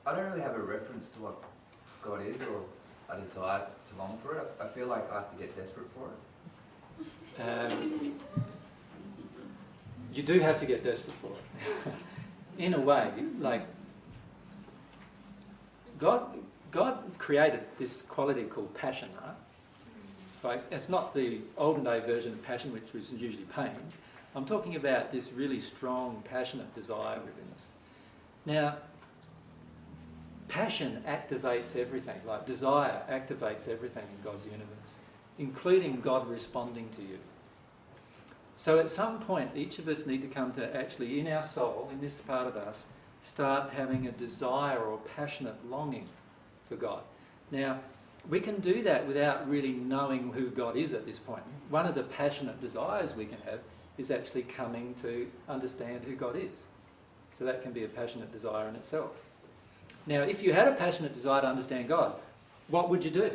I don't really have a reference to what God is or a desire to long for it. I feel like I have to get desperate for it. You do have to get desperate for it. In a way, like God created this quality called passion, right? Like, it's not the olden day version of passion, which was usually pain. I'm talking about this really strong, passionate desire within us. Now, passion activates everything, like desire activates everything in God's universe, including God responding to you. So at some point, each of us need to come to actually, in our soul, in this part of us, start having a desire or passionate longing for God. Now, we can do that without really knowing who God is at this point. One of the passionate desires we can have is actually coming to understand who God is. So that can be a passionate desire in itself. Now, if you had a passionate desire to understand God, what would you do?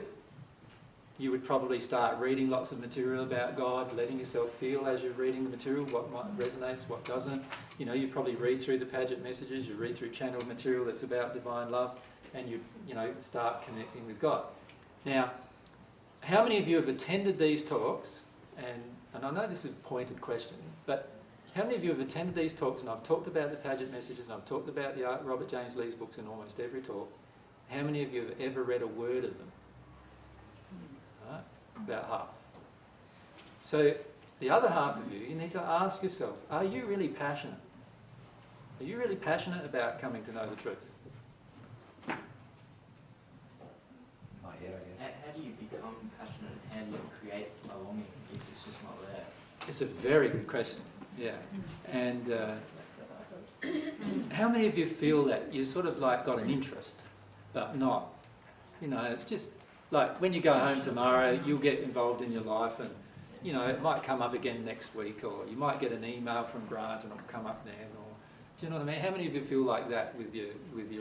You would probably start reading lots of material about God, letting yourself feel as you're reading the material, what might resonates, what doesn't. You know, you probably read through the Paget messages, you read through channeled material that's about divine love, and you start connecting with God. Now, how many of you have attended these talks, and I know this is a pointed question, but how many of you have attended these talks, and I've talked about the Paget messages, and I've talked about the Robert James Lee's books in almost every talk, how many of you have ever read a word of them? Right? About half. So the other half of you need to ask yourself, are you really passionate? Are you really passionate about coming to know the truth? Not yet, I guess. How do you become passionate? How do you create a longing if it's just not there? It's a very good question. Yeah. And how many of you feel that you sort of like got an interest, but not, just like when you go home tomorrow, you'll get involved in your life and, it might come up again next week, or you might get an email from Grant and it'll come up then, or do you know what I mean? How many of you feel like that with your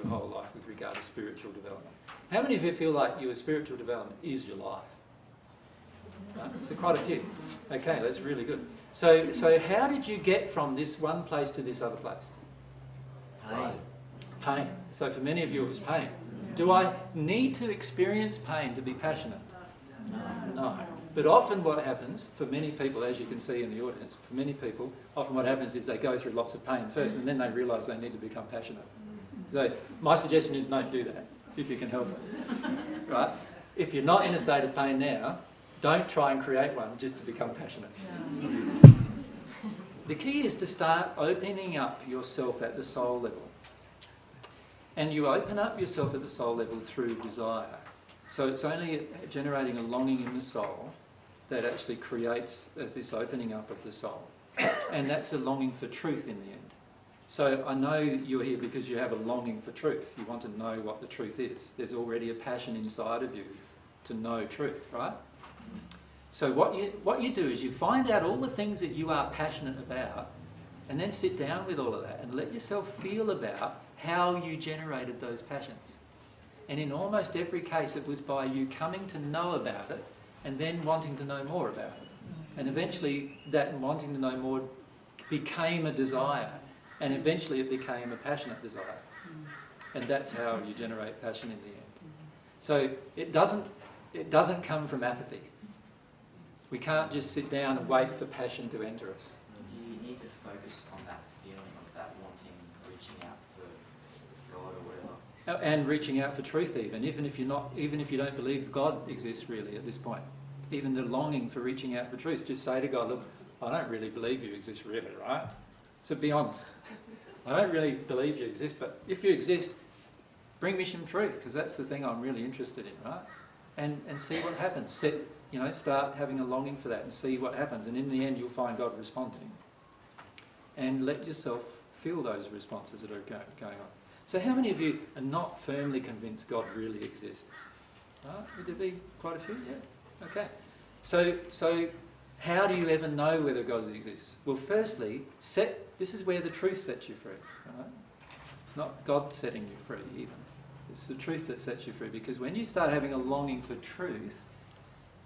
whole life with regard to spiritual development? How many of you feel like your spiritual development is your life? Right? So quite a few. Okay, that's really good. So how did you get from this one place to this other place? Pain. Pain. So for many of you it was pain. Do I need to experience pain to be passionate? No. But often what happens, for many people, as you can see in the audience, for many people, often what happens is they go through lots of pain first and then they realise they need to become passionate. So my suggestion is don't do that, if you can help it. Right? If you're not in a state of pain now, don't try and create one just to become passionate. The key is to start opening up yourself at the soul level. And you open up yourself at the soul level through desire. So it's only generating a longing in the soul that actually creates this opening up of the soul. And that's a longing for truth in the end. So I know you're here because you have a longing for truth. You want to know what the truth is. There's already a passion inside of you to know truth, right? So what you do is you find out all the things that you are passionate about and then sit down with all of that and let yourself feel about how you generated those passions. And in almost every case it was by you coming to know about it and then wanting to know more about it. And eventually that wanting to know more became a desire, and eventually it became a passionate desire. And that's how you generate passion in the end. So it doesn't come from apathy. We can't just sit down and wait for passion to enter us. You need to focus on that feeling of that wanting, reaching out for God or whatever. And reaching out for truth even if you don't believe God exists really at this point. Even the longing for reaching out for truth. Just say to God, look, I don't really believe you exist really, right? So be honest. I don't really believe you exist, but if you exist, bring me some truth, because that's the thing I'm really interested in, right? And see what happens. Start having a longing for that and see what happens. And in the end, you'll find God responding. And let yourself feel those responses that are going on. So how many of you are not firmly convinced God really exists? Right? Would there be quite a few? Yeah. Okay. So how do you ever know whether God exists? Well, firstly, this is where the truth sets you free. Right? It's not God setting you free even. It's the truth that sets you free, because when you start having a longing for truth,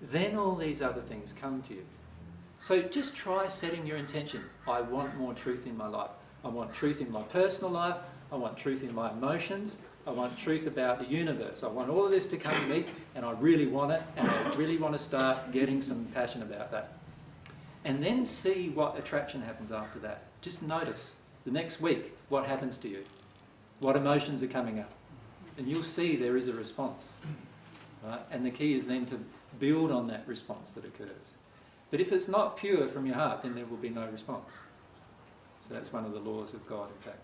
then all these other things come to you. So just try setting your intention. I want more truth in my life. I want truth in my personal life. I want truth in my emotions. I want truth about the universe. I want all of this to come to me, and I really want it, and I really want to start getting some passion about that. And then see what attraction happens after that. Just notice the next week what happens to you, what emotions are coming up, and you'll see there is a response. Right? And the key is then to build on that response that occurs. But if it's not pure from your heart, then there will be no response. So that's one of the laws of God, in fact.